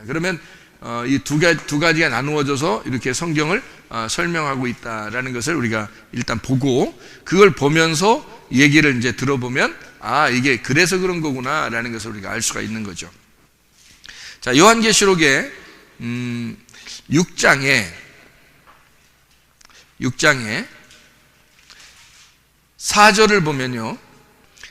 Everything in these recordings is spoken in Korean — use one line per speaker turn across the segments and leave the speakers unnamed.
그러면 이 두 가지가 나누어져서 이렇게 성경을 설명하고 있다라는 것을 우리가 일단 보고, 그걸 보면서 얘기를 이제 들어보면 이게 그래서 그런 거구나라는 것을 우리가 알 수가 있는 거죠. 자, 요한계시록의 6장에 4절을 보면요,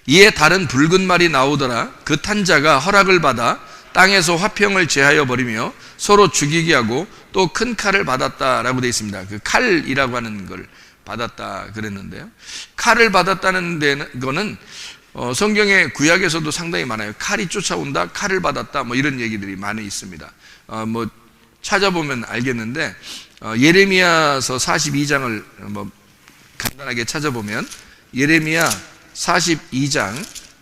이에 다른 붉은 말이 나오더라. 그 탄 자가 허락을 받아 땅에서 화평을 제하여 버리며 서로 죽이게 하고 또 큰 칼을 받았다라고 되어 있습니다. 그 칼이라고 하는 걸 받았다 그랬는데요, 칼을 받았다는 거는 성경의 구약에서도 상당히 많아요. 칼이 쫓아온다, 칼을 받았다, 뭐 이런 얘기들이 많이 있습니다. 뭐 찾아보면 알겠는데, 예레미야서 42장을 뭐 간단하게 찾아보면, 예레미야 42장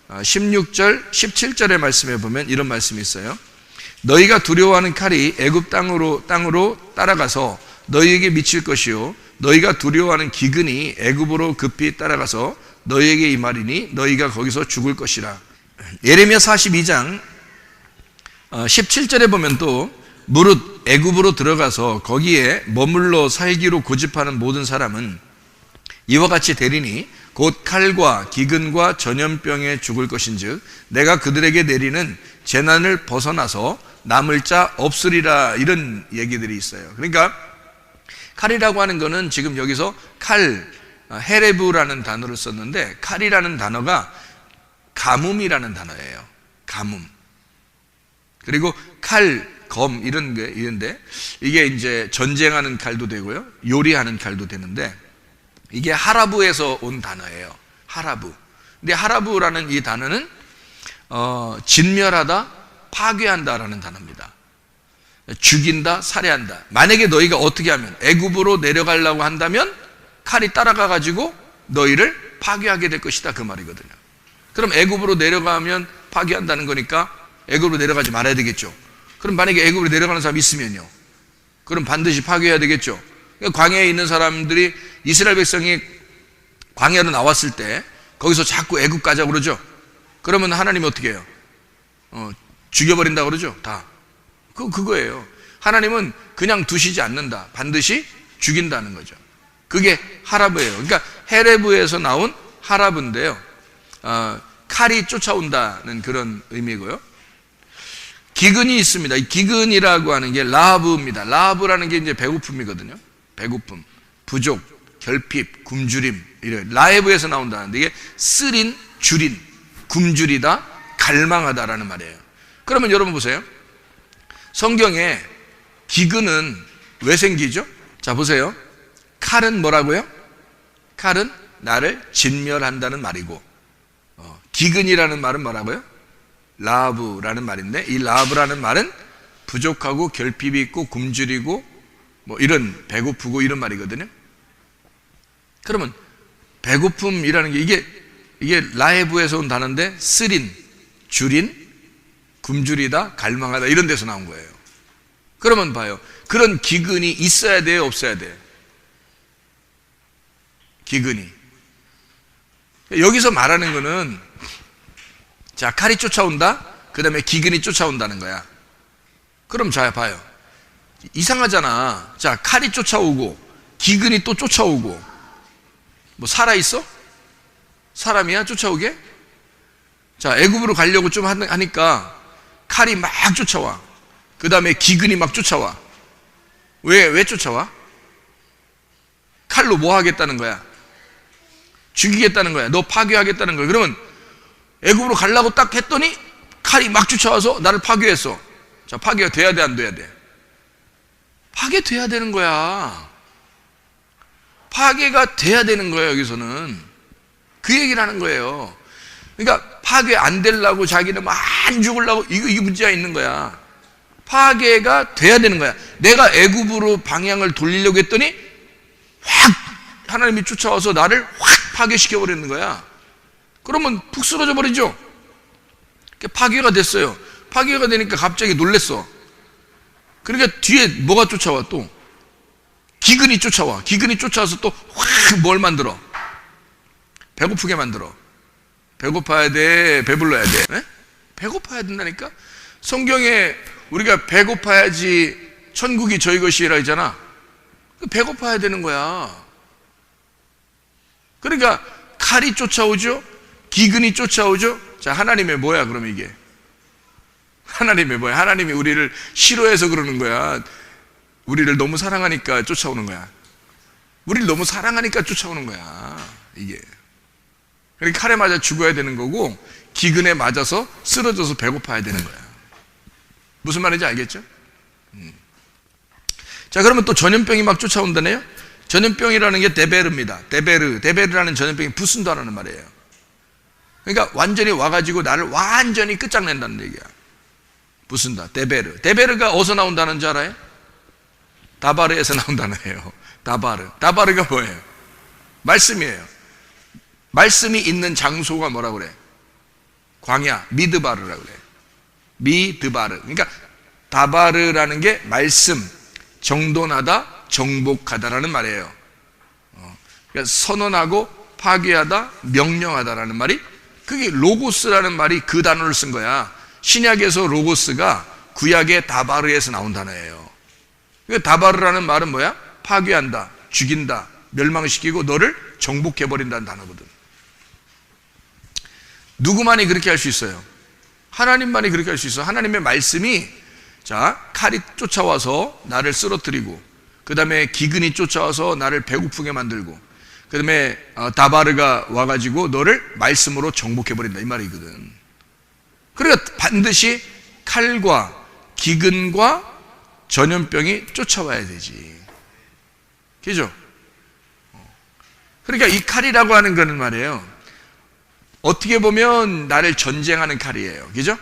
16절 17절의 말씀에 보면 이런 말씀이 있어요. 너희가 두려워하는 칼이 애굽 땅으로 따라가서 너희에게 미칠 것이요, 너희가 두려워하는 기근이 애굽으로 급히 따라가서 너희에게 임하리니 너희가 거기서 죽을 것이라. 예레미야 42장 17절에 보면 또 무릇 애굽으로 들어가서 거기에 머물러 살기로 고집하는 모든 사람은 이와 같이 되리니 곧 칼과 기근과 전염병에 죽을 것인즉 내가 그들에게 내리는 재난을 벗어나서 남을 자 없으리라. 이런 얘기들이 있어요. 그러니까 칼이라고 하는 거는 지금 여기서 칼, 헤레브라는 단어를 썼는데, 칼이라는 단어가 가뭄이라는 단어예요. 가뭄. 그리고 칼, 검 이런데 이게 이제 전쟁하는 칼도 되고요, 요리하는 칼도 되는데, 이게 하라부에서 온 단어예요. 하라부. 근데 하라부라는 이 단어는 진멸하다, 파괴한다라는 단어입니다. 죽인다, 살해한다. 만약에 너희가 어떻게 하면, 애굽으로 내려가려고 한다면 칼이 따라가 가지고 너희를 파괴하게 될 것이다, 그 말이거든요. 그럼 애굽으로 내려가면 파괴한다는 거니까 애굽으로 내려가지 말아야 되겠죠. 그럼 만약에 애굽으로 내려가는 사람이 있으면요, 그럼 반드시 파괴해야 되겠죠. 광야에 있는 사람들이, 이스라엘 백성이 광야로 나왔을 때 거기서 자꾸 애굽 가자고 그러죠. 그러면 하나님이 어떻게 해요? 죽여버린다고 그러죠. 다 그거예요. 하나님은 그냥 두시지 않는다, 반드시 죽인다는 거죠. 그게 하라브예요. 그러니까 헤레브에서 나온 하라브인데요, 칼이 쫓아온다는 그런 의미고요. 기근이 있습니다. 이 기근이라고 하는 게 라하브입니다. 라하브라는 게 이제 배고픔이거든요. 배고픔, 부족, 결핍, 굶주림, 이런 라헤브에서 나온다는데, 이게 쓰린, 줄인, 굶주리다, 갈망하다라는 말이에요. 그러면 여러분 보세요. 성경에 기근은 왜 생기죠? 자, 보세요. 칼은 뭐라고요? 칼은 나를 진멸한다는 말이고, 기근이라는 말은 뭐라고요? 라하브라는 말인데, 이 라하브라는 말은 부족하고 결핍이 있고 굶주리고 뭐 이런, 배고프고 이런 말이거든요. 그러면 배고픔이라는 게 이게 라헤브에서 온 단어인데, 쓰린, 줄인, 굶주리다, 갈망하다 이런 데서 나온 거예요. 그러면 봐요. 그런 기근이 있어야 돼요, 없어야 돼요? 기근이. 여기서 말하는 거는, 자, 칼이 쫓아온다, 그 다음에 기근이 쫓아온다는 거야. 그럼 자, 봐요. 이상하잖아. 자, 칼이 쫓아오고 기근이 또 쫓아오고, 뭐 살아있어? 사람이야 쫓아오게? 자, 애굽으로 가려고 좀 하니까 칼이 막 쫓아와. 그 다음에 기근이 막 쫓아와. 왜 쫓아와? 칼로 뭐 하겠다는 거야? 죽이겠다는 거야. 너 파괴하겠다는 거야. 그러면 애굽으로 가려고 딱 했더니 칼이 막 쫓아와서 나를 파괴했어. 자, 파괴가 돼야 돼, 안 돼야 돼? 파괴돼야 되는 거야. 파괴가 돼야 되는 거예요. 여기서는 그 얘기를 하는 거예요. 그러니까 파괴 안 되려고 자기는 막 안 죽으려고, 이게 문제가 있는 거야. 파괴가 돼야 되는 거야. 내가 애굽으로 방향을 돌리려고 했더니 확 하나님이 쫓아와서 나를 확 파괴시켜 버리는 거야. 그러면 푹 쓰러져 버리죠. 파괴가 됐어요. 파괴가 되니까 갑자기 놀랬어. 그러니까 뒤에 뭐가 쫓아와? 또 기근이 쫓아와. 기근이 쫓아와서 또 확 뭘 만들어? 배고프게 만들어. 배고파야 돼, 배불러야 돼? 네? 배고파야 된다니까? 성경에 우리가 배고파야지 천국이 저희 것이라 했잖아. 배고파야 되는 거야. 그러니까 칼이 쫓아오죠. 기근이 쫓아오죠. 자, 하나님의 뭐야 그럼 이게? 하나님의 뭐야? 하나님이 우리를 싫어해서 그러는 거야? 우리를 너무 사랑하니까 쫓아오는 거야? 우리를 너무 사랑하니까 쫓아오는 거야 이게. 그러니까 칼에 맞아 죽어야 되는 거고, 기근에 맞아서 쓰러져서 배고파야 되는 거야. 무슨 말인지 알겠죠? 자, 그러면 또 전염병이 막 쫓아온다네요. 전염병이라는 게 데베르입니다. 데베르라는 전염병이 부순다라는 말이에요. 그러니까 완전히 와가지고 나를 완전히 끝장낸다는 얘기야. 부순다. 데베르가 어디서 나온다는 줄 알아요? 다바르에서 나온다는 거예요. 다바르가 뭐예요? 말씀이에요. 말씀이 있는 장소가 뭐라 그래? 광야, 미드바르라고 그래. 미드바르. 그러니까 다바르라는 게 말씀, 정돈하다, 정복하다라는 말이에요. 그러니까 선언하고 파괴하다, 명령하다라는 말이, 그게 로고스라는 말이 그 단어를 쓴 거야. 신약에서 로고스가 구약의 다바르에서 나온 단어예요. 그러니까 다바르라는 말은 뭐야? 파괴한다, 죽인다, 멸망시키고 너를 정복해버린다는 단어거든. 누구만이 그렇게 할 수 있어요? 하나님만이 그렇게 할 수 있어. 하나님의 말씀이, 자, 칼이 쫓아와서 나를 쓰러뜨리고, 그 다음에 기근이 쫓아와서 나를 배고프게 만들고, 그 다음에 다바르가 와가지고 너를 말씀으로 정복해버린다 이 말이거든. 그러니까 반드시 칼과 기근과 전염병이 쫓아와야 되지. 그죠? 그러니까 이 칼이라고 하는 거는 말이에요, 어떻게 보면 나를 전쟁하는 칼이에요. 그죠?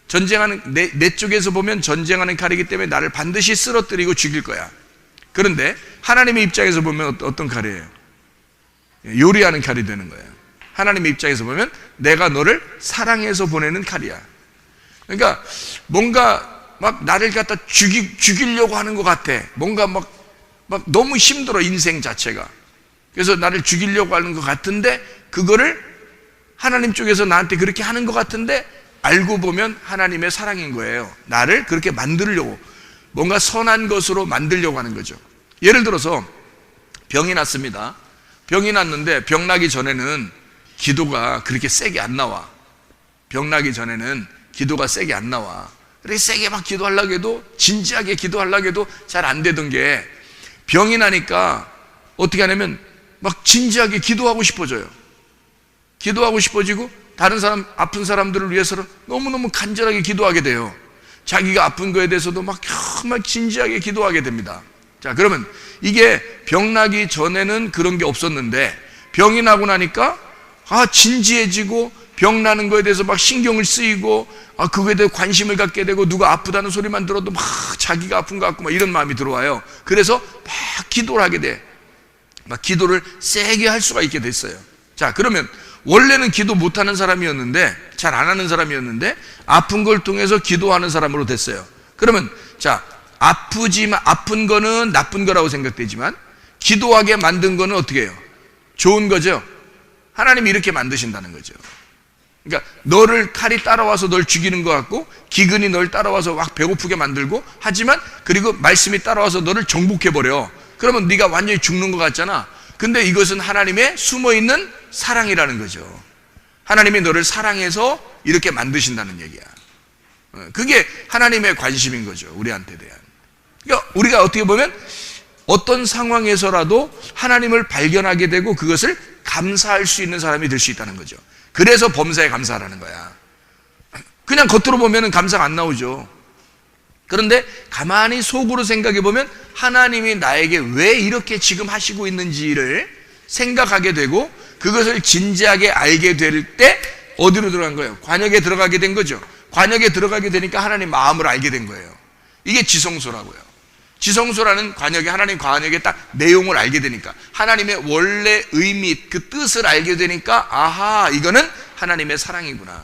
전쟁하는, 내 쪽에서 보면 전쟁하는 칼이기 때문에 나를 반드시 쓰러뜨리고 죽일 거야. 그런데 하나님의 입장에서 보면 어떤 칼이에요? 요리하는 칼이 되는 거예요. 하나님의 입장에서 보면 내가 너를 사랑해서 보내는 칼이야. 그러니까 뭔가 막 나를 갖다 죽이려고 하는 것 같아. 뭔가 막 너무 힘들어, 인생 자체가. 그래서 나를 죽이려고 하는 것 같은데, 그거를 하나님 쪽에서 나한테 그렇게 하는 것 같은데 알고 보면 하나님의 사랑인 거예요. 나를 그렇게 만들려고, 뭔가 선한 것으로 만들려고 하는 거죠. 예를 들어서 병이 났습니다. 병이 났는데 병 나기 전에는 기도가 그렇게 세게 안 나와. 병 나기 전에는 기도가 세게 안 나와. 그렇게 세게 막 기도하려고 해도, 진지하게 기도하려고 해도 잘 안 되던 게, 병이 나니까 어떻게 하냐면 막 진지하게 기도하고 싶어져요. 기도하고 싶어지고, 다른 사람, 아픈 사람들을 위해서는 너무너무 간절하게 기도하게 돼요. 자기가 아픈 거에 대해서도 막 정말 진지하게 기도하게 됩니다. 자, 그러면 이게 병 나기 전에는 그런 게 없었는데, 병이 나고 나니까 진지해지고, 병 나는 거에 대해서 막 신경을 쓰이고, 그거에 대해 관심을 갖게 되고, 누가 아프다는 소리만 들어도 막 자기가 아픈 것 같고 막 이런 마음이 들어와요. 그래서 막 기도를 하게 돼. 막 기도를 세게 할 수가 있게 됐어요. 자, 그러면 원래는 기도 못하는 사람이었는데, 잘 안 하는 사람이었는데, 아픈 걸 통해서 기도하는 사람으로 됐어요. 그러면 자, 아픈 거는 나쁜 거라고 생각되지만, 기도하게 만든 거는 어떻게 해요? 좋은 거죠. 하나님이 이렇게 만드신다는 거죠. 그러니까 너를 칼이 따라와서 널 죽이는 것 같고, 기근이 널 따라와서 막 배고프게 만들고, 하지만 그리고 말씀이 따라와서 너를 정복해버려. 그러면 네가 완전히 죽는 것 같잖아. 근데 이것은 하나님의 숨어있는 사랑이라는 거죠. 하나님이 너를 사랑해서 이렇게 만드신다는 얘기야. 그게 하나님의 관심인 거죠, 우리한테 대한. 그러니까 우리가 어떻게 보면 어떤 상황에서라도 하나님을 발견하게 되고, 그것을 감사할 수 있는 사람이 될 수 있다는 거죠. 그래서 범사에 감사하라는 거야. 그냥 겉으로 보면 감사가 안 나오죠. 그런데 가만히 속으로 생각해 보면 하나님이 나에게 왜 이렇게 지금 하시고 있는지를 생각하게 되고, 그것을 진지하게 알게 될 때 어디로 들어간 거예요? 관역에 들어가게 된 거죠. 관역에 들어가게 되니까 하나님 마음을 알게 된 거예요. 이게 지성소라고요. 지성소라는 관역에, 하나님 관역에 딱 내용을 알게 되니까, 하나님의 원래 의미, 그 뜻을 알게 되니까, 아하, 이거는 하나님의 사랑이구나.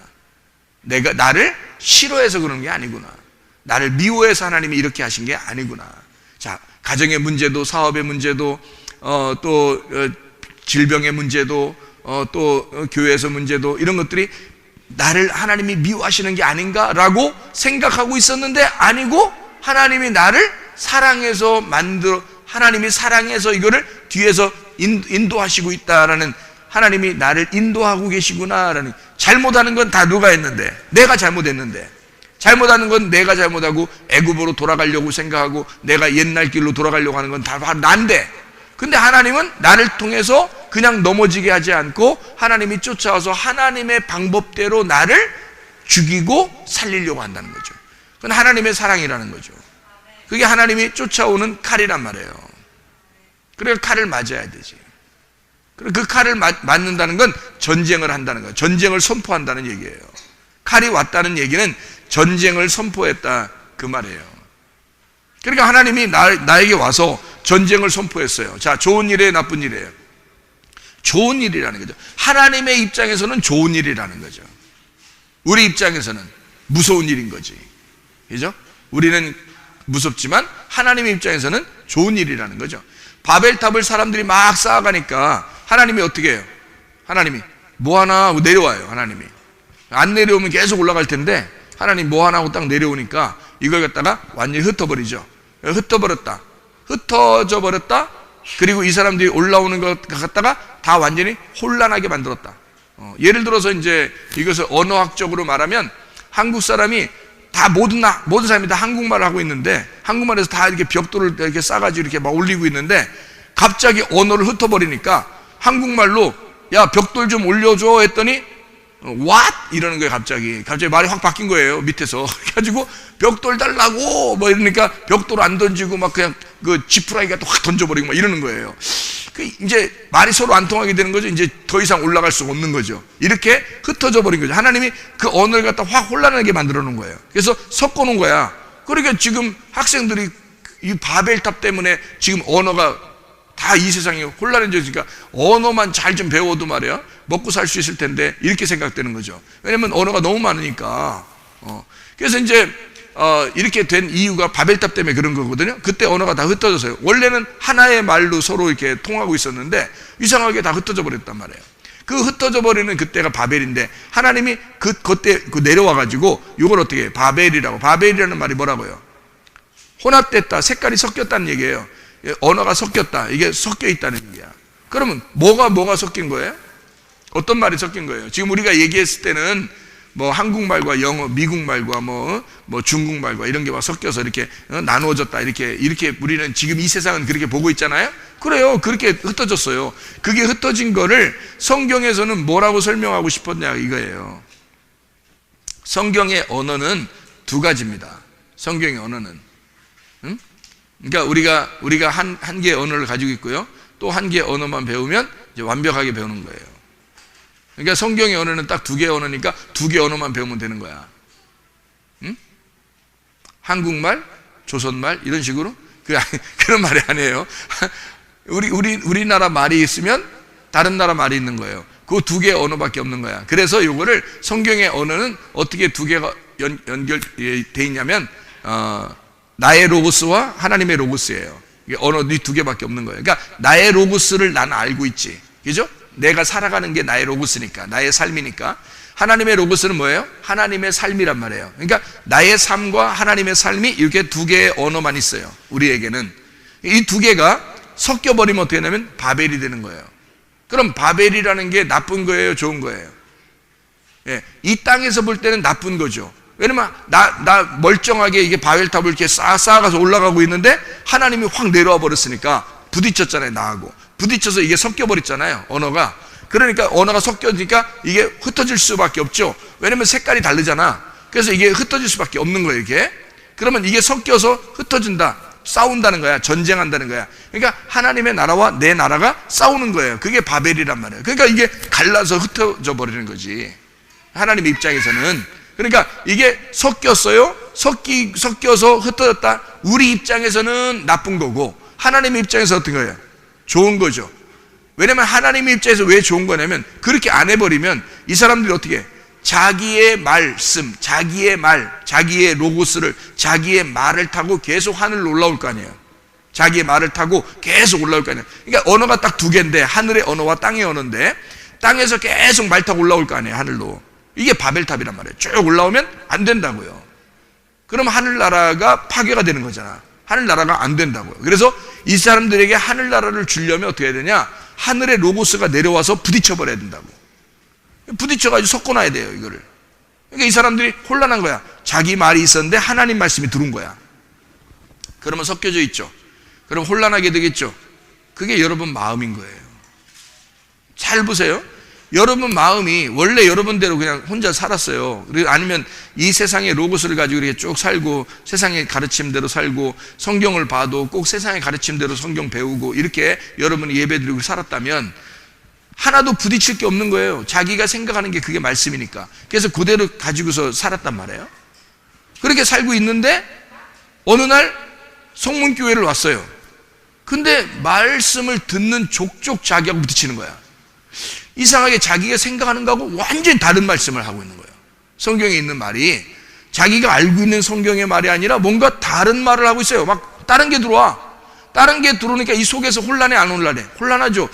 나를 싫어해서 그런 게 아니구나. 나를 미워해서 하나님이 이렇게 하신 게 아니구나. 자, 가정의 문제도, 사업의 문제도, 또 질병의 문제도, 또 교회에서 문제도, 이런 것들이 나를 하나님이 미워하시는 게 아닌가라고 생각하고 있었는데 아니고, 하나님이 나를 사랑해서 하나님이 사랑해서 이거를 뒤에서 인도하시고 있다라는, 하나님이 나를 인도하고 계시구나라는. 잘못하는 건 다 누가 했는데? 내가 잘못했는데. 잘못하는 건 내가 잘못하고 애굽으로 돌아가려고 생각하고 내가 옛날 길로 돌아가려고 하는 건 다 난데, 근데 하나님은 나를 통해서 그냥 넘어지게 하지 않고 하나님이 쫓아와서 하나님의 방법대로 나를 죽이고 살리려고 한다는 거죠. 그건 하나님의 사랑이라는 거죠. 그게 하나님이 쫓아오는 칼이란 말이에요. 그러니까 칼을 맞아야 되지. 그 칼을 맞는다는 건 전쟁을 한다는 거예요. 전쟁을 선포한다는 얘기예요. 칼이 왔다는 얘기는 전쟁을 선포했다, 그 말이에요. 그러니까 하나님이 나에게 와서 전쟁을 선포했어요. 자, 좋은 일이에요, 나쁜 일이에요? 좋은 일이라는 거죠. 하나님의 입장에서는 좋은 일이라는 거죠. 우리 입장에서는 무서운 일인 거지. 그죠? 우리는 무섭지만 하나님의 입장에서는 좋은 일이라는 거죠. 바벨탑을 사람들이 막 쌓아가니까 하나님이 어떻게 해요? 하나님이 뭐 하나 하고 내려와요. 하나님이 안 내려오면 계속 올라갈 텐데, 하나님 뭐 하나 하고 딱 내려오니까 이걸 갖다가 완전히 흩어버리죠. 흩어져 버렸다. 그리고 이 사람들이 올라오는 것 갖다가 다 완전히 혼란하게 만들었다. 예를 들어서 이제 이것을 언어학적으로 말하면, 한국 사람이 다 모든 사람이 다 한국말을 하고 있는데, 한국말에서 다 이렇게 벽돌을 이렇게 싸가지고 이렇게 막 올리고 있는데, 갑자기 언어를 흩어버리니까 한국말로 야, 벽돌 좀 올려줘 했더니 what? 이러는 거예요. 갑자기 말이 확 바뀐 거예요, 밑에서. 그래가지고 벽돌 달라고 뭐 이러니까 벽돌 안 던지고 막 그냥 그 지푸라기가 또 확 던져버리고 막 이러는 거예요. 이제 말이 서로 안 통하게 되는 거죠. 이제 더 이상 올라갈 수가 없는 거죠. 이렇게 흩어져 버린 거죠. 하나님이 그 언어를 갖다 확 혼란하게 만들어 놓은 거예요. 그래서 섞어 놓은 거야. 그러니까 지금 학생들이 이 바벨탑 때문에 지금 언어가 다 이 세상이 혼란해지니까 언어만 잘 좀 배워도 말이야 먹고 살 수 있을 텐데, 이렇게 생각되는 거죠. 왜냐면 언어가 너무 많으니까. 그래서 이제 이렇게 된 이유가 바벨탑 때문에 그런 거거든요. 그때 언어가 다 흩어져서요. 원래는 하나의 말로 서로 이렇게 통하고 있었는데 이상하게 다 흩어져 버렸단 말이에요. 그 흩어져 버리는 그때가 바벨인데, 하나님이 그때 내려와 가지고 이걸 어떻게 해요? 바벨이라는 말이 뭐라고요? 혼합됐다, 색깔이 섞였다는 얘기예요. 언어가 섞였다, 이게 섞여 있다는 얘기야. 그러면 뭐가 섞인 거예요? 어떤 말이 섞인 거예요? 지금 우리가 얘기했을 때는 뭐 한국말과 영어, 미국말과 뭐 중국말과 이런 게 막 섞여서 이렇게 나누어졌다, 이렇게 우리는 지금 이 세상은 그렇게 보고 있잖아요. 그래요, 그렇게 흩어졌어요. 그게 흩어진 거를 성경에서는 뭐라고 설명하고 싶었냐, 이거예요. 성경의 언어는 두 가지입니다. 성경의 언어는, 그러니까 우리가 한 개의 언어를 가지고 있고요, 또 한 개의 언어만 배우면 이제 완벽하게 배우는 거예요. 그러니까 성경의 언어는 딱 두 개의 언어니까 두 개의 언어만 배우면 되는 거야. 한국말, 조선말 이런 식으로 그런 말이 아니에요. 우리나라 말이 있으면 다른 나라 말이 있는 거예요. 그 두 개의 언어밖에 없는 거야. 그래서 이거를 성경의 언어는 어떻게 두 개가 연결돼 있냐면, 나의 로고스와 하나님의 로고스예요. 언어 이 두 개밖에 없는 거예요. 그러니까 나의 로고스를 나는 알고 있지, 그죠? 내가 살아가는 게 나의 로고스니까, 나의 삶이니까. 하나님의 로고스는 뭐예요? 하나님의 삶이란 말이에요. 그러니까 나의 삶과 하나님의 삶이 이렇게 두 개의 언어만 있어요. 우리에게는 이 두 개가 섞여버리면 어떻게 되냐면 바벨이 되는 거예요. 그럼 바벨이라는 게 나쁜 거예요, 좋은 거예요? 예, 이 땅에서 볼 때는 나쁜 거죠. 왜냐면 나 멀쩡하게 이게 바벨탑을 이렇게 쌓아가서 올라가고 있는데 하나님이 확 내려와 버렸으니까 부딪혔잖아요. 나하고 부딪혀서 이게 섞여버렸잖아요, 언어가. 그러니까 언어가 섞여지니까 이게 흩어질 수밖에 없죠. 왜냐면 색깔이 다르잖아. 그래서 이게 흩어질 수밖에 없는 거예요, 이게. 그러면 이게 섞여서 흩어진다, 싸운다는 거야, 전쟁한다는 거야. 그러니까 하나님의 나라와 내 나라가 싸우는 거예요. 그게 바벨이란 말이에요. 그러니까 이게 갈라서 흩어져 버리는 거지, 하나님 입장에서는. 그러니까 이게 섞였어요. 섞여서 흩어졌다. 우리 입장에서는 나쁜 거고, 하나님 입장에서 어떤 거예요? 좋은 거죠. 왜냐면 하나님 입장에서 왜 좋은 거냐면, 그렇게 안 해버리면 이 사람들이 어떻게 해? 자기의 말씀, 자기의 말, 자기의 로고스를, 자기의 말을 타고 계속 하늘로 올라올 거 아니에요. 자기의 말을 타고 계속 올라올 거 아니에요. 그러니까 언어가 딱 두 개인데, 하늘의 언어와 땅의 언어인데, 땅에서 계속 말 타고 올라올 거 아니에요, 하늘로. 이게 바벨탑이란 말이에요. 쭉 올라오면 안 된다고요. 그럼 하늘나라가 파괴가 되는 거잖아. 하늘나라가 안 된다고요. 그래서 이 사람들에게 하늘나라를 주려면 어떻게 해야 되냐? 하늘의 로고스가 내려와서 부딪혀버려야 된다고. 부딪혀가지고 섞어놔야 돼요, 이거를. 그러니까 이 사람들이 혼란한 거야. 자기 말이 있었는데 하나님 말씀이 들어온 거야. 그러면 섞여져 있죠. 그럼 혼란하게 되겠죠. 그게 여러분 마음인 거예요. 잘 보세요. 여러분 마음이 원래 여러분대로 그냥 혼자 살았어요. 아니면 이 세상의 로고스를 가지고 이렇게 쭉 살고 세상의 가르침대로 살고 성경을 봐도 꼭 세상의 가르침대로 성경 배우고 이렇게 여러분이 예배드리고 살았다면 하나도 부딪힐 게 없는 거예요. 자기가 생각하는 게 그게 말씀이니까. 그래서 그대로 가지고서 살았단 말이에요. 그렇게 살고 있는데 어느 날 성문교회를 왔어요. 근데 말씀을 듣는 족족 자기하고 부딪히는 거야. 이상하게 자기가 생각하는 거하고 완전히 다른 말씀을 하고 있는 거예요. 성경에 있는 말이 자기가 알고 있는 성경의 말이 아니라 뭔가 다른 말을 하고 있어요. 막 다른 게 들어와. 다른 게 들어오니까 이 속에서 혼란해, 안 혼란해? 혼란하죠.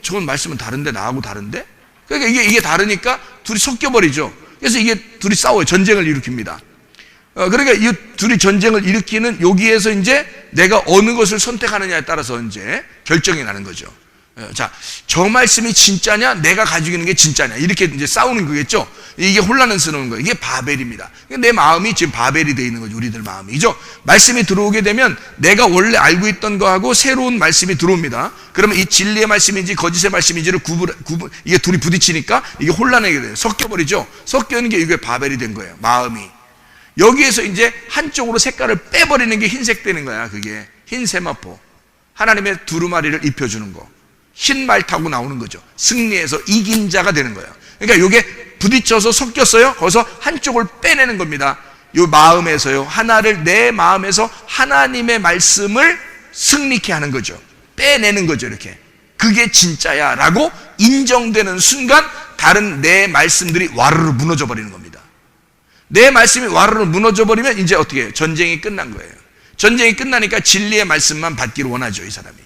저건 말씀은 다른데, 나하고 다른데? 그러니까 이게 다르니까 둘이 섞여버리죠. 그래서 이게 둘이 싸워요. 전쟁을 일으킵니다. 그러니까 이 둘이 전쟁을 일으키는 여기에서 이제 내가 어느 것을 선택하느냐에 따라서 이제 결정이 나는 거죠. 자, 저 말씀이 진짜냐, 내가 가지고 있는 게 진짜냐, 이렇게 이제 싸우는 거겠죠. 이게 혼란스러운 거예요. 이게 바벨입니다. 내 마음이 지금 바벨이 되어 있는 거죠. 우리들 마음이죠. 말씀이 들어오게 되면 내가 원래 알고 있던 거하고 새로운 말씀이 들어옵니다. 그러면 이 진리의 말씀인지 거짓의 말씀인지를 이게 둘이 부딪히니까 이게 혼란하게 돼요. 섞여버리죠. 섞여있는 게 이게 바벨이 된 거예요. 마음이. 여기에서 이제 한쪽으로 색깔을 빼버리는 게 흰색 되는 거야. 그게 흰 세마포. 하나님의 두루마리를 입혀주는 거. 흰 말 타고 나오는 거죠. 승리해서 이긴 자가 되는 거예요. 그러니까 이게 부딪혀서 섞였어요. 거기서 한쪽을 빼내는 겁니다. 이 마음에서요. 하나를 내 마음에서 하나님의 말씀을 승리케 하는 거죠. 빼내는 거죠. 이렇게. 그게 진짜야 라고 인정되는 순간 다른 내 말씀들이 와르르 무너져 버리는 겁니다. 내 말씀이 와르르 무너져 버리면 이제 어떻게 해요? 전쟁이 끝난 거예요. 전쟁이 끝나니까 진리의 말씀만 받기를 원하죠. 이 사람이.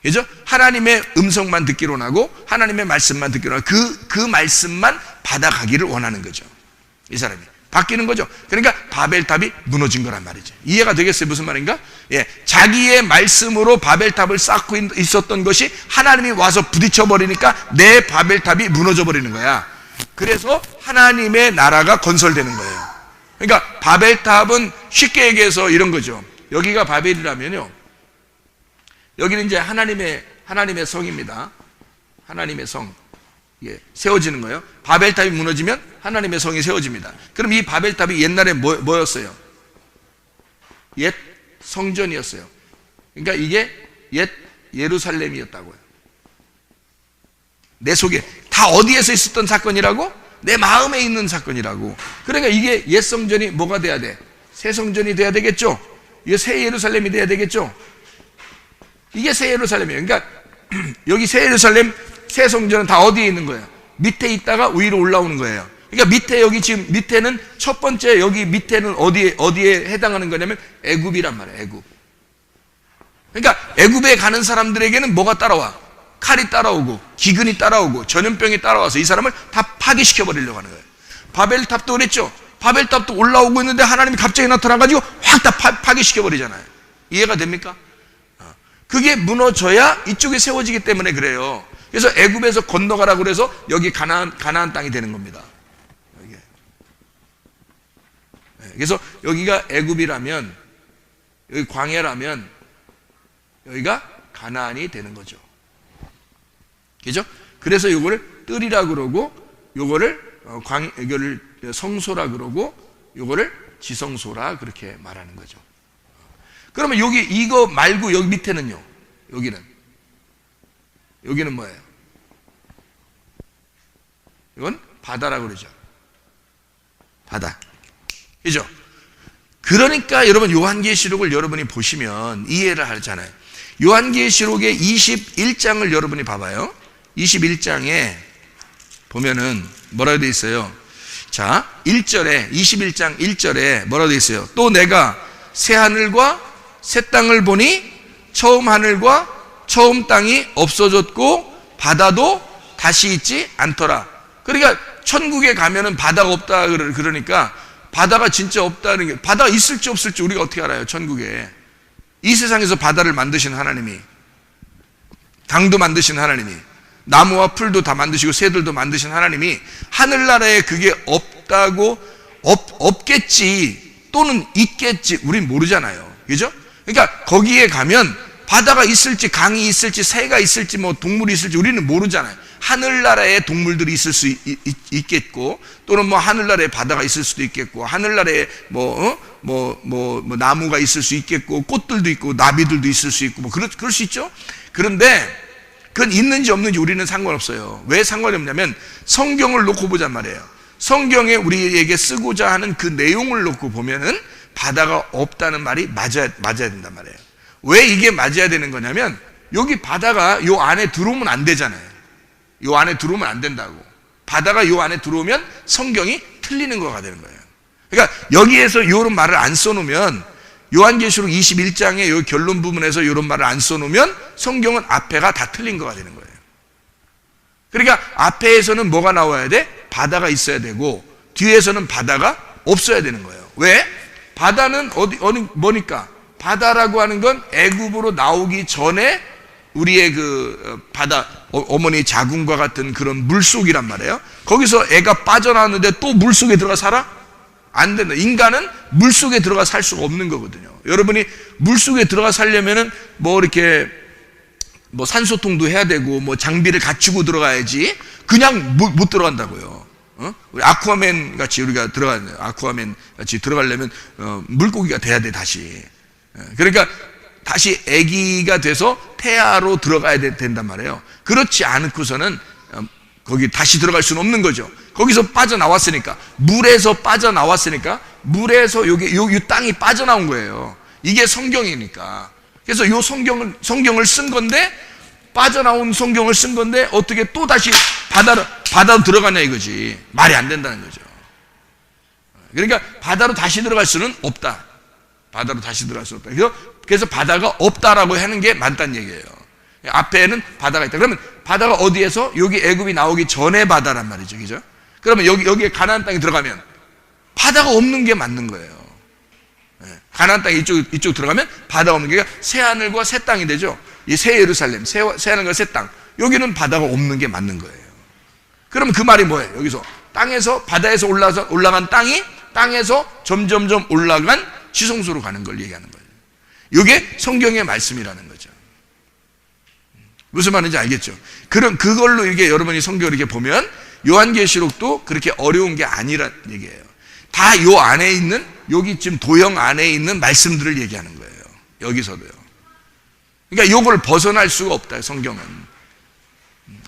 그죠? 하나님의 음성만 듣기로 원하고 하나님의 말씀만 듣기로 원하고 그 말씀만 받아가기를 원하는 거죠. 이 사람이 바뀌는 거죠. 그러니까 바벨탑이 무너진 거란 말이죠. 이해가 되겠어요? 무슨 말인가? 예, 자기의 말씀으로 바벨탑을 쌓고 있었던 것이 하나님이 와서 부딪혀 버리니까 내 바벨탑이 무너져 버리는 거야. 그래서 하나님의 나라가 건설되는 거예요. 그러니까 바벨탑은 쉽게 얘기해서 이런 거죠. 여기가 바벨이라면요, 여기는 이제 하나님의 성입니다. 하나님의 성. 예, 세워지는 거예요. 바벨탑이 무너지면 하나님의 성이 세워집니다. 그럼 이 바벨탑이 옛날에 뭐였어요? 옛 성전이었어요. 그러니까 이게 옛 예루살렘이었다고요. 내 속에 다 어디에서 있었던 사건이라고? 내 마음에 있는 사건이라고. 그러니까 이게 옛 성전이 뭐가 돼야 돼? 새 성전이 돼야 되겠죠? 이게 새 예루살렘이 돼야 되겠죠? 이게 새 예루살렘이에요. 그러니까 여기 새 예루살렘, 새 성전은 다 어디에 있는 거예요? 밑에 있다가 위로 올라오는 거예요. 그러니까 밑에, 여기 지금 밑에는 첫 번째, 여기 밑에는 어디에 해당하는 거냐면 애굽이란 말이에요. 애굽. 그러니까 애굽에 가는 사람들에게는 뭐가 따라와? 칼이 따라오고 기근이 따라오고 전염병이 따라와서 이 사람을 다 파괴시켜 버리려고 하는 거예요. 바벨탑도 그랬죠. 바벨탑도 올라오고 있는데 하나님이 갑자기 나타나가지고 확 다 파괴시켜 버리잖아요. 이해가 됩니까? 그게 무너져야 이쪽에 세워지기 때문에 그래요. 그래서 애굽에서 건너가라고 그래서 여기 가나안 땅이 되는 겁니다. 그래서 여기가 애굽이라면, 여기 광야라면 여기가 가나안이 되는 거죠. 그죠? 그래서 요거를 뜰이라 그러고, 요거를 이거를 성소라 그러고, 요거를 지성소라 그렇게 말하는 거죠. 그러면 여기 이거 말고 여기 밑에는요? 여기는 뭐예요? 이건 바다라고 그러죠. 바다. 그죠? 그러니까 여러분 요한계시록을 여러분이 보시면 이해를 하잖아요. 요한계시록의 21장을 여러분이 봐봐요. 21장에 보면은 뭐라고 되어 있어요? 자, 1절에 21장 1절에 뭐라고 되어 있어요? 또 내가 새 하늘과 새 땅을 보니 처음 하늘과 처음 땅이 없어졌고 바다도 다시 있지 않더라. 그러니까 천국에 가면은 바다가 없다 그러니까 바다가 진짜 없다는 게, 바다가 있을지 없을지 우리가 어떻게 알아요? 천국에. 이 세상에서 바다를 만드신 하나님이, 강도 만드신 하나님이, 나무와 풀도 다 만드시고 새들도 만드신 하나님이 하늘나라에 그게 없다고, 없겠지 또는 있겠지 우린 모르잖아요. 그죠? 그러니까 거기에 가면 바다가 있을지 강이 있을지 새가 있을지 뭐 동물이 있을지 우리는 모르잖아요. 하늘나라에 동물들이 있을 수 있겠고, 또는 뭐 하늘나라에 바다가 있을 수도 있겠고, 하늘나라에 나무가 있을 수 있겠고, 꽃들도 있고, 나비들도 있을 수 있고, 뭐 그럴 수 있죠. 그런데 그건 있는지 없는지 우리는 상관없어요. 왜 상관이 없냐면 성경을 놓고 보잔 말이에요. 성경에 우리에게 쓰고자 하는 그 내용을 놓고 보면은 바다가 없다는 말이 맞아야 된단 말이에요. 왜 이게 맞아야 되는 거냐면, 여기 바다가 요 안에 들어오면 안 되잖아요. 요 안에 들어오면 안 된다고. 바다가 요 안에 들어오면 성경이 틀리는 거가 되는 거예요. 그러니까 여기에서 이런 말을 안 써놓으면, 요한계시록 21장의 요 결론 부분에서 이런 말을 안 써놓으면 성경은 앞에가 다 틀린 거가 되는 거예요. 그러니까 앞에서는 뭐가 나와야 돼? 바다가 있어야 되고, 뒤에서는 바다가 없어야 되는 거예요. 왜? 바다는 뭐니까? 바다라고 하는 건 애굽으로 나오기 전에 우리의 그 바다, 어머니 자궁과 같은 그런 물속이란 말이에요. 거기서 애가 빠져나왔는데 또 물속에 들어가 살아? 안 된다. 인간은 물속에 들어가 살 수가 없는 거거든요. 여러분이 물속에 들어가 살려면은 뭐 이렇게 뭐 산소통도 해야 되고 뭐 장비를 갖추고 들어가야지 그냥 못 들어간다고요. 우리 아쿠아맨 같이 우리가 아쿠아맨 같이 들어가려면 물고기가 돼야 돼, 다시. 그러니까 다시 아기가 돼서 태아로 들어가야 된단 말이에요. 그렇지 않고서는 거기 다시 들어갈 수는 없는 거죠. 거기서 빠져나왔으니까, 물에서 빠져나왔으니까, 물에서 요 땅이 빠져나온 거예요. 이게 성경이니까. 그래서 요 성경을 쓴 건데, 빠져나온 성경을 쓴 건데 어떻게 또 다시 바다로 들어가냐 이거지. 말이 안 된다는 거죠. 그러니까 바다로 다시 들어갈 수는 없다. 바다로 다시 들어갈 수 없다. 그래서 바다가 없다라고 하는 게 맞다는 얘기예요. 앞에는 바다가 있다. 그러면 바다가 어디에서? 여기 애굽이 나오기 전에 바다란 말이죠. 그죠? 그러면 여기에 가나안 땅에 들어가면 바다가 없는 게 맞는 거예요. 가나안 땅에 이쪽 들어가면 바다가 없는 게 새 하늘과 새 땅이 되죠. 이 새 예루살렘, 새 하늘과 새 땅. 여기는 바다가 없는 게 맞는 거예요. 그러면 그 말이 뭐예요? 여기서 땅에서, 바다에서 올라간 땅이 땅에서 점점점 올라간 지성소로 가는 걸 얘기하는 거예요. 이게 성경의 말씀이라는 거죠. 무슨 말인지 알겠죠? 그걸로 이게 여러분이 성경을 이렇게 보면 요한계시록도 그렇게 어려운 게 아니란 얘기예요. 다 요 안에 있는, 여기 지금 도형 안에 있는 말씀들을 얘기하는 거예요. 여기서도요. 그러니까 요걸 벗어날 수가 없다, 성경은.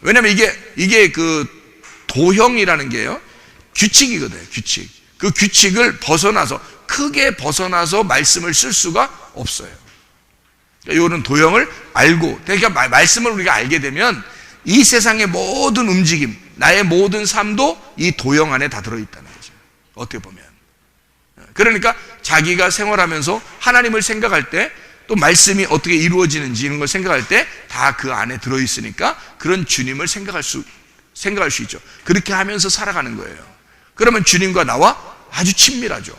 왜냐면 이게 그 도형이라는 게요, 규칙이거든요, 규칙. 그 규칙을 크게 벗어나서 말씀을 쓸 수가 없어요. 그러니까 이런 도형을 알고, 그러니까 말씀을 우리가 알게 되면 이 세상의 모든 움직임, 나의 모든 삶도 이 도형 안에 다 들어있다는 거죠. 어떻게 보면. 그러니까 자기가 생활하면서 하나님을 생각할 때, 또 말씀이 어떻게 이루어지는지 이런 걸 생각할 때 다 그 안에 들어있으니까 그런 주님을 생각할 수 있죠. 그렇게 하면서 살아가는 거예요. 그러면 주님과 나와 아주 친밀하죠.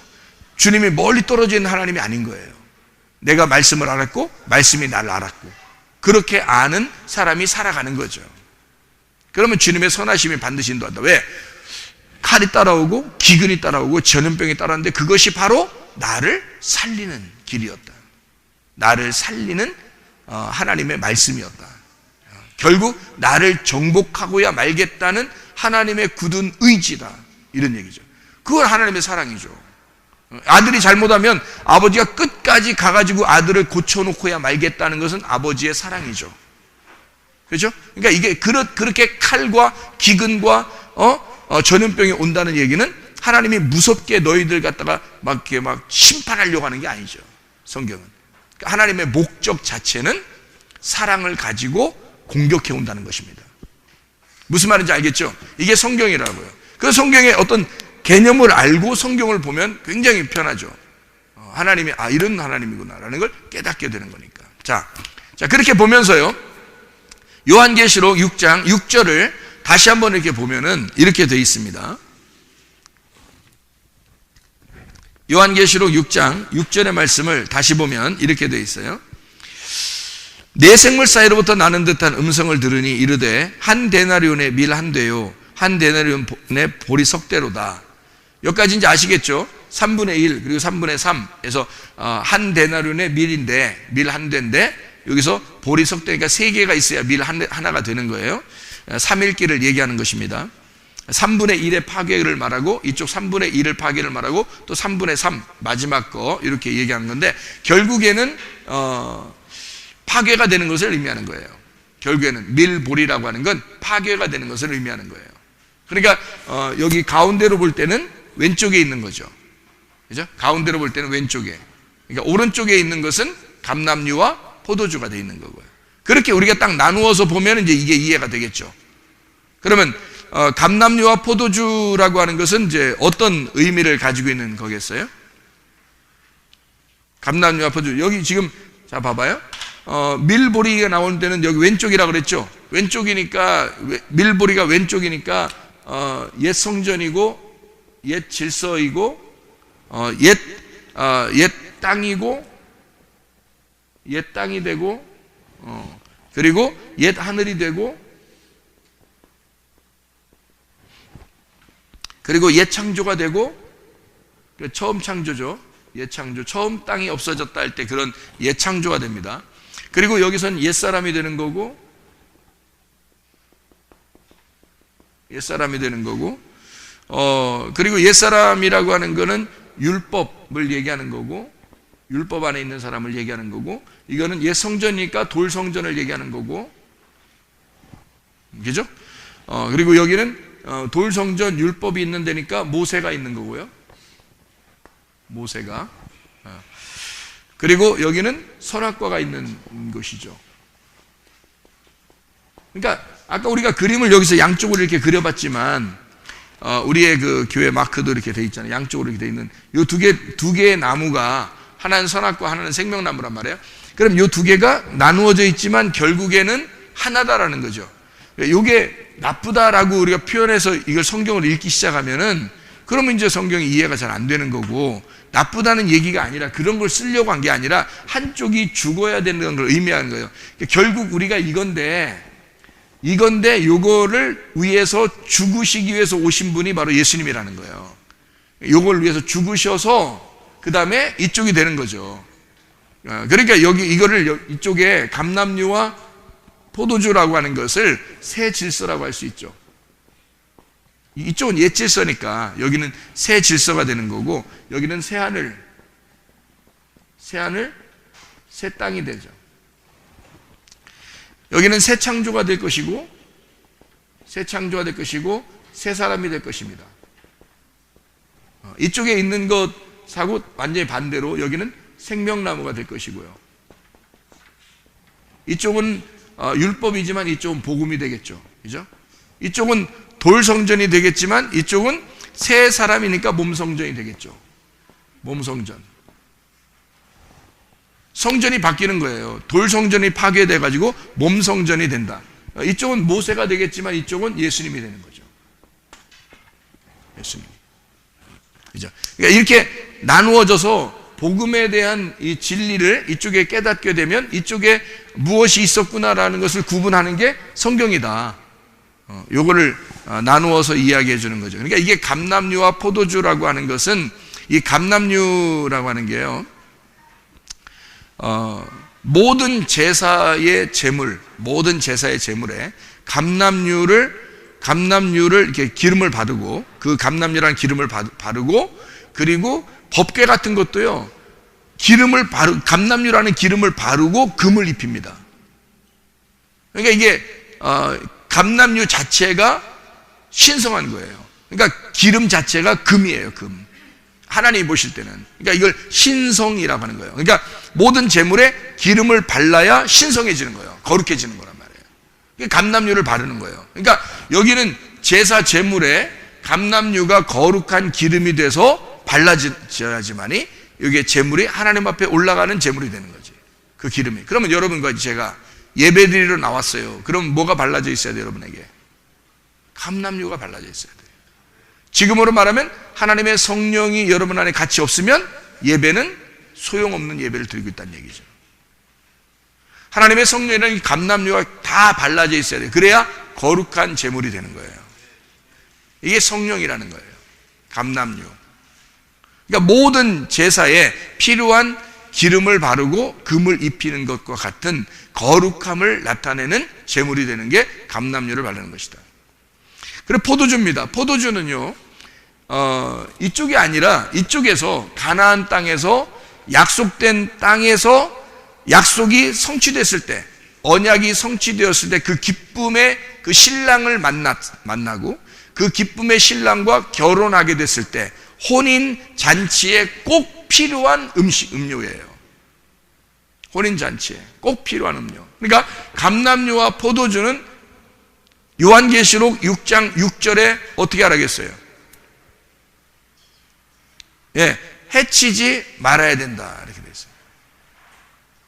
주님이 멀리 떨어져 있는 하나님이 아닌 거예요. 내가 말씀을 알았고 말씀이 나를 알았고, 그렇게 아는 사람이 살아가는 거죠. 그러면 주님의 선하심이 반드시 인도한다. 왜? 칼이 따라오고 기근이 따라오고 전염병이 따라오는데 그것이 바로 나를 살리는 길이었다. 나를 살리는 하나님의 말씀이었다. 결국 나를 정복하고야 말겠다는 하나님의 굳은 의지다, 이런 얘기죠. 그건 하나님의 사랑이죠. 아들이 잘못하면 아버지가 끝까지 가가지고 아들을 고쳐놓고야 말겠다는 것은 아버지의 사랑이죠. 그렇죠? 그러니까 이게 그렇게 칼과 기근과 전염병이 온다는 얘기는 하나님이 무섭게 너희들 갖다가 막 심판하려고 하는 게 아니죠. 성경은. 그러니까 하나님의 목적 자체는 사랑을 가지고 공격해 온다는 것입니다. 무슨 말인지 알겠죠? 이게 성경이라고요. 그 성경의 어떤 개념을 알고 성경을 보면 굉장히 편하죠. 하나님이 이런 하나님이구나라는 걸 깨닫게 되는 거니까. 자 그렇게 보면서요, 요한계시록 6장 6절을 다시 한번 이렇게 보면은 이렇게 되어 있습니다. 요한계시록 6장 6절의 말씀을 다시 보면 이렇게 되어 있어요. 내 생물 사이로부터 나는 듯한 음성을 들으니 이르되 한 데나리온의 밀 한 대요 한 데나리온의 보리 석대로다. 여기까지 이제 아시겠죠? 3분의 1 그리고 3분의 3에서 한 데나리온의 밀인데 밀 한 대인데 여기서 보리 석대니까 3개가 있어야 밀 하나가 되는 거예요. 3일기를 얘기하는 것입니다. 3분의 1의 파괴를 말하고 이쪽 3분의 1을 파괴를 말하고 또 3분의 3 마지막 거 이렇게 얘기하는 건데 결국에는 파괴가 되는 것을 의미하는 거예요. 결국에는 밀보리라고 하는 건 파괴가 되는 것을 의미하는 거예요. 그러니까 여기 가운데로 볼 때는 왼쪽에 있는 거죠. 그죠? 가운데로 볼 때는 왼쪽에. 그러니까 오른쪽에 있는 것은 감람류와 포도주가 되어 있는 거고요. 그렇게 우리가 딱 나누어서 보면 이제 이게 이해가 되겠죠. 그러면 감람류와 포도주라고 하는 것은 이제 어떤 의미를 가지고 있는 거겠어요? 감람류와 포도주. 여기 지금 자 봐봐요. 밀보리가 나오는 데는 여기 왼쪽이라고 그랬죠. 왼쪽이니까 밀보리가 왼쪽이니까 옛 성전이고 옛 질서이고 옛 땅이고 옛 땅이 되고 그리고 옛 하늘이 되고 그리고 옛 창조가 되고 처음 창조죠. 옛 창조 처음 땅이 없어졌다 할 때 그런 옛 창조가 됩니다. 그리고 여기선 옛사람이 되는 거고 옛사람이 되는 거고 그리고 옛사람이라고 하는 거는 율법을 얘기하는 거고 율법 안에 있는 사람을 얘기하는 거고 이거는 옛 성전이니까 돌 성전을 얘기하는 거고 그죠? 그리고 여기는 돌 성전 율법이 있는 데니까 모세가 있는 거고요. 모세가 그리고 여기는 선악과가 있는 것이죠. 그러니까 아까 우리가 그림을 여기서 양쪽으로 이렇게 그려봤지만 우리의 그 교회 마크도 이렇게 돼 있잖아요. 양쪽으로 이렇게 돼 있는 요 두 개의 나무가 하나는 선악과 하나는 생명나무란 말이에요. 그럼 요 두 개가 나누어져 있지만 결국에는 하나다라는 거죠. 요게 나쁘다라고 우리가 표현해서 이걸 성경을 읽기 시작하면은 그러면 이제 성경이 이해가 잘 안 되는 거고 나쁘다는 얘기가 아니라 그런 걸 쓰려고 한 게 아니라 한쪽이 죽어야 되는 걸 의미하는 거예요. 결국 우리가 이건데 요거를 위해서 죽으시기 위해서 오신 분이 바로 예수님이라는 거예요. 요걸 위해서 죽으셔서 그 다음에 이쪽이 되는 거죠. 그러니까 이거를 이쪽에 감람류와 포도주라고 하는 것을 새 질서라고 할 수 있죠. 이쪽은 옛 질서니까 여기는 새 질서가 되는 거고 여기는 새 하늘, 새 땅이 되죠. 여기는 새 창조가 될 것이고 새 사람이 될 것입니다. 이쪽에 있는 것하고 완전히 반대로 여기는 생명나무가 될 것이고요. 이쪽은 율법이지만 이쪽은 복음이 되겠죠. 그죠? 이쪽은 돌 성전이 되겠지만 이쪽은 새 사람이니까 몸 성전이 되겠죠. 몸 성전. 성전이 바뀌는 거예요. 돌 성전이 파괴돼 가지고 몸 성전이 된다. 이쪽은 모세가 되겠지만 이쪽은 예수님이 되는 거죠. 예수님. 그죠? 그러니까 이렇게 나누어져서 복음에 대한 이 진리를 이쪽에 깨닫게 되면 이쪽에 무엇이 있었구나라는 것을 구분하는 게 성경이다. 요거를 나누어서 이야기해 주는 거죠. 그러니까 이게 감람류와 포도주라고 하는 것은 이 감람류라고 하는 게요. 모든 제사의 제물에 감람류를 이렇게 기름을 바르고 그 감람류라는 기름을 바르고 그리고 법궤 같은 것도요. 감람류라는 기름을 바르고 금을 입힙니다. 그러니까 이게 감람류 자체가 신성한 거예요. 그러니까 기름 자체가 금이에요, 금. 하나님이 보실 때는. 그러니까 이걸 신성이라고 하는 거예요. 그러니까 모든 제물에 기름을 발라야 신성해지는 거예요. 거룩해지는 거란 말이에요. 감람류를 바르는 거예요. 그러니까 여기는 제사 제물에 감람류가 거룩한 기름이 돼서 발라져야지만이 이게 제물이 하나님 앞에 올라가는 제물이 되는 거지. 그 기름이. 그러면 여러분과 제가 예배드리러 나왔어요. 그럼 뭐가 발라져 있어야 돼요, 여러분에게? 감람유가 발라져 있어야 돼요. 지금으로 말하면 하나님의 성령이 여러분 안에 같이 없으면 예배는 소용없는 예배를 드리고 있다는 얘기죠. 하나님의 성령이라는 이 감람유가 다 발라져 있어야 돼요. 그래야 거룩한 제물이 되는 거예요. 이게 성령이라는 거예요. 감람유. 그러니까 모든 제사에 필요한 기름을 바르고 금을 입히는 것과 같은 거룩함을 나타내는 제물이 되는 게 감람유를 바르는 것이다. 그리고 포도주입니다. 포도주는요, 이쪽이 아니라 이쪽에서 가나안 땅에서 약속된 땅에서 약속이 성취됐을 때, 언약이 성취되었을 때 그 기쁨의 그 신랑을 만나고 그 기쁨의 신랑과 결혼하게 됐을 때 혼인 잔치에 꼭 필요한 음료예요. 혼인 잔치에 꼭 필요한 음료. 그러니까 감람유와 포도주는 요한계시록 6장 6절에 어떻게 하라겠어요? 예, 해치지 말아야 된다 이렇게 돼 있어요.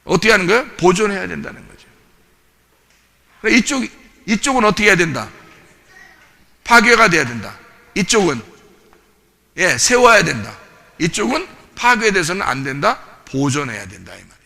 어떻게 하는 거예요? 보존해야 된다는 거죠. 이쪽은 어떻게 해야 된다? 파괴가 돼야 된다. 이쪽은 세워야 된다. 이쪽은 파괴돼서는 안 된다. 보존해야 된다 이 말.